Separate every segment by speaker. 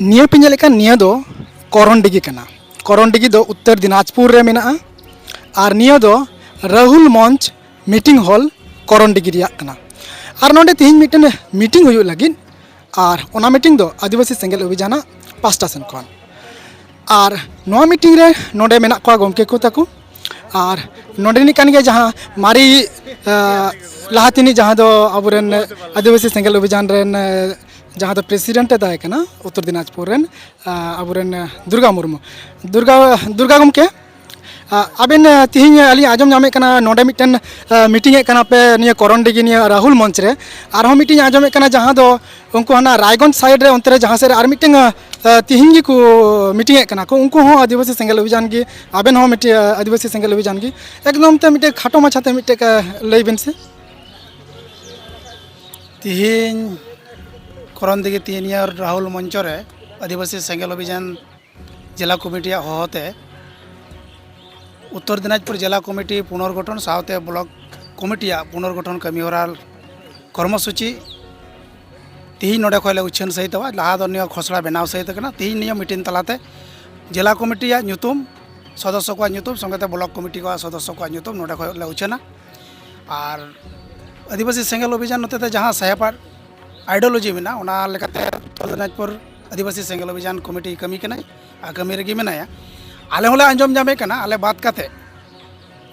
Speaker 1: निया पे लेका निया दो करंडिगी कना। करंडिगी दो उत्तर दिनाजपुर रे मेना और निया दो राहुल मंच मीटिंग हॉल करंडिगी रिया कना। और नोडे तीन मीटिंग हुई लगिन और ओना मीटिंग दो आदिवासी सेंगेल अभियान पास्टा सेन खन और नोआ मीटिंग रे नोडे मेना को गमके को ताकू और नोडेनी कान गया जहाँ मारी लाहातीनी जहाँ दो अबुरेन आदिवासी सेंगेल अभियान रेन जहाँ तो प्रेसिडेंट ताहे कना उत्तर दिनाजपुर रेन अबुरेन दुर्गा मुर्मू दुर्गा गमके आबेन तिहिं अली आजम नामे कना नोडे मिटन मीटिंग कना पे निया करंडिगी निया राहुल मंच रे आरहों मीटिंग आजम कना जहाँ दो उनको हना रायगंज साइड रे उनते जहाँ से आर मिटिंग तिहिं को मीटिंग कना को उनको हो आदिवासी सेंगेल अभियान की आबेन हो मिटे आदिवासी सेंगेल अभियान की एकदम ते मिटे खाटो माछाते मिटे लैबेन से
Speaker 2: तिहिं करंडिगी तिनिया राहुल मंच रे आदिवासी सेंगेल अभियान जिला कमिटी होते उत्तर दिनाजपुर जिला कमिटी पुनर्गठन साथे ब्लॉक कमिटी पुनर्गठन कमीहरा कर्मसूची तिहिं नोडे खले उच्छेन सहित लहा दो निया खसड़ा बनाव सहित तिहिं निया मीटिंग तलाते जिला कमिटी नुतुम सदस्य को नुतुम संगते ब्लॉक कमिटी को सदस्य को नुतुम नोडे खले उच्छेना और आदिवासी सेंगेल अभियान नोते जहाँ साहेबार आइडियोलॉजी में ना लेकाते उत्तर दिनाजपुर आदिवासी सेंगेल अभियान कमिटी कमी कना कमी रेगी मेनाया आले होले आंजम जामे कना आले बात काते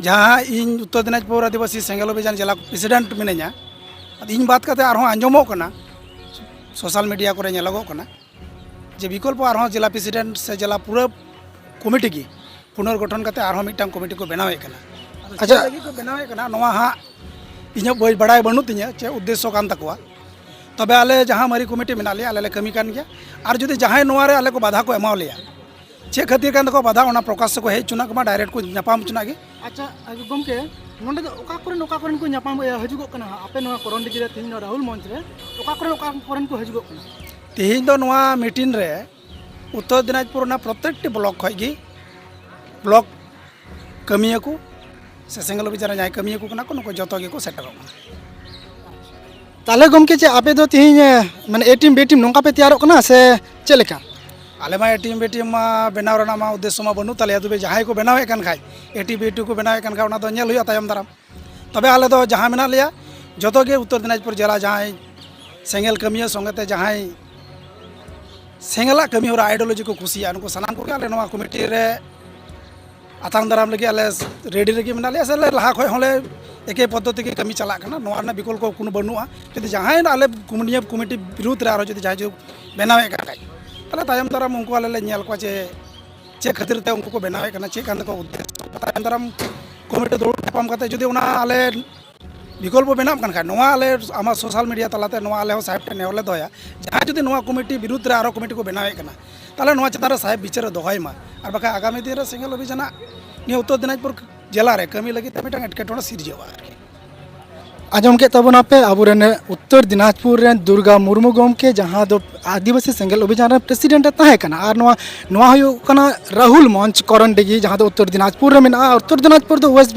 Speaker 2: जहाँ इन उत्तर दिनाजपुर आदिवासी सेंगेल अभियान जिला प्रेसिडेंट मिनाया इन बात काते आरहों आंजमो कना सोशल मीडिया को नेलोगो कना जे विकल्प आरहों जिला प्रेसिडेंट से जिला पूरा कमिटी की पुनर्गठन काते आरहों मिटांग कमिटी को बनावे कना। अच्छा को बनावे कना नोआ हा इᱧ बई बड़ाई बनु तिᱧा चे उद्देश्य कान तकवा तबे आले जहाँ मारी कमिटी मेना लिया आले कमी कान गया और जुदी जहाँ नोआ रे आले को बाधा को एमाव लिया चे खातिर कान को बाधा ओना प्रकाश को हेज चुना को डायरेक्ट को न्यापाम चुना गे। अच्छा गमके नोंडे ओका कोरेन को न्यापाम हजुगो कना आपे नोआ करंडिगी रे तिहिं राहुल मंच रे ओका कोरेन को हजुगो कना तिहिं दो नोआ मीटिंग रे उत्तर दिनाजपुर ना प्रत्येकटी ब्लॉक खगी ब्लॉक कमिया को से सेंगेल अभियान जाय कमिया को कना को नको जतो गे को सेटल ताले गमके चे आपे दो तिहिं माने ए टीम बी टीम नोंका पे तैयार कना से चलेका आले मा ए टीम बी टीम मा बनाव रना मा उद्देश्य मा बनु ताले तबे जहां को बनावे कन खाय ए टी बी टी को बनावे कन खाय ओना दो नेल हुया तायम दाराम तबे आले दो जहां मेना लिया जतो गे उत्तर दिनाजपुर जिला जहां सेंगेल कमिया संगते जहां सेंगेला कमी होरा आइडियोलॉजी को खुशिया उनको सनाम को आले नोआ कमिटी रे आतांग दाराम लगे आले रेडी रेगी मेना लिया से लहा खय होले एके पद्धति के कमी चला कना नोआ ना विकल्प को कोनो बनुआ यदि जहां आले कमिटी विरुद्ध रे आरो यदि जहां जो बनावे कन खाय ताले तायम दाराम उनको आले नेल को चे खातिर ते उनको को बनावे कना चे कान को उद्देश्य तायम दाराम कमिटी दुरुब पाम काते जदि उना आले विकल्प बनाम कन खा नोआ आले आमा सोशल मीडिया तलाते नोआ आले हो साहेब टे नेवले दोया जहां जदि नोआ कमिटी विरुद्ध रे आरो कमिटी को बनावे कना ताले नोआ चतारे साहेब बिचार दोहाय मा और बाका आगामी दिन रे सेंगेल अभियान नि उत्तर दिनाजपुर जिला रे कमी लगी ते मिटांग एटकेटोना सिरजेवा आजम के तबना पे अबुरेन उत्तर दिनाजपुर रे दुर्गा मुर्मू गमके जहाँ दो आदिवासी सेंगेल अभियान प्रेसिडेंट ताहे कना और नोआ हुयो कना राहुल मंच करंडिगी जहाँ दो उत्तर दिनाजपुर रे मेना उत्तर दिनाजपुर दो वेस्ट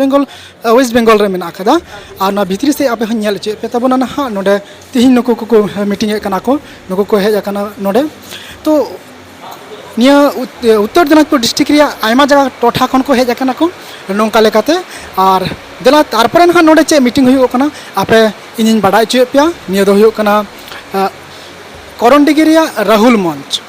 Speaker 2: बेंगल रे मेना कदा और ना भीतरी से आपे हन चे पे तबना ना हा नोडे तिहिं नुको को मीटिंग कना को नुको को हेज कना नोडे तो निया उत्तर दिनाजपुर डिस्ट्रिक्ट रिया आयमा जगह टोठा खन को हेज कना को नोंका लेकाते और देला तारपरे ना नोडे चे मीटिंग हुयो कना आपे इनिन बाडाय चे पिया निया दो हुयो कना करंडिगी रिया राहुल मंच।